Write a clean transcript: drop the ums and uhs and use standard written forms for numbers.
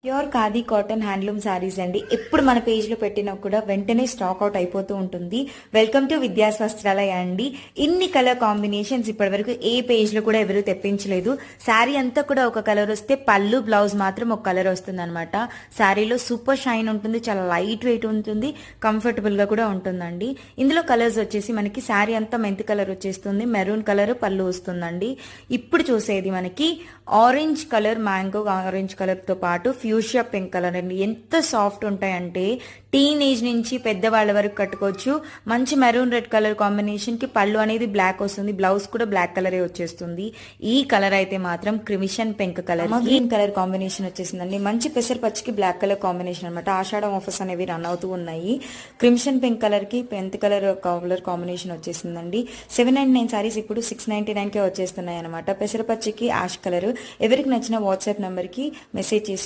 Pure khadi cotton handloom saris అండి. ఎప్పుడు మన పేజ్లో పెట్టినా కూడా వెంటనే స్టాక్ అవుట్ అయిపోతూ ఉంటుంది. వెల్కమ్ టు విద్యాస్ వస్త్రాలయ అండి. ఇన్ని కలర్ కాంబినేషన్స్ ఇప్పటివరకు ఏ పేజ్లో కూడా ఎవరు తెప్పించలేదు. శారీ అంతా కూడా ఒక కలర్ వస్తే పళ్ళు బ్లౌజ్ మాత్రం ఒక కలర్ వస్తుంది అనమాట. శారీలో సూపర్ షైన్ ఉంటుంది, చాలా లైట్ వెయిట్ ఉంటుంది, కంఫర్టబుల్గా కూడా ఉంటుందండి. ఇందులో కలర్స్ వచ్చేసి మనకి శారీ అంతా మెంతి కలర్ వచ్చేస్తుంది, మెరూన్ కలర్ పళ్ళు వస్తుందండి. ఇప్పుడు చూసేది మనకి ఆరెంజ్ కలర్, మ్యాంగో ఆరెంజ్ కలర్తో పాటు ఫ్యూషియా పింక్ కలర్ అండి. ఎంత సాఫ్ట్ ఉంటాయంటే టీనేజ్ నుంచి పెద్దవాళ్ళ వరకు కట్టుకోవచ్చు. మంచి మెరూన్ రెడ్ కలర్ కాంబినేషన్ కి పళ్ళు అనేది బ్లాక్ వస్తుంది, బ్లౌజ్ కూడా బ్లాక్ కలరే వచ్చేస్తుంది. ఈ కలర్ అయితే మాత్రం crimson pink colour, green colour combination వచ్చేసిందండి. మంచి పెసర్ పచ్చికి బ్లాక్ కలర్ కాంబినేషన్ అనమాట. ఆషాఢం ఆఫర్స్ అనేవి రన్ అవుతూ ఉన్నాయి. క్రిమిషన్ పింక్ కలర్ కి పింక్ కలర్ కాంబినేషన్ వచ్చేసిందండి. 799 సారీస్ ఇప్పుడు 699 కే వచ్చేస్తున్నాయి అనమాట. పెసర పచ్చికి యాష్ కలర్. ఎవరికి నచ్చిన వాట్సాప్ నెంబర్ కి మెసేజ్ చేసి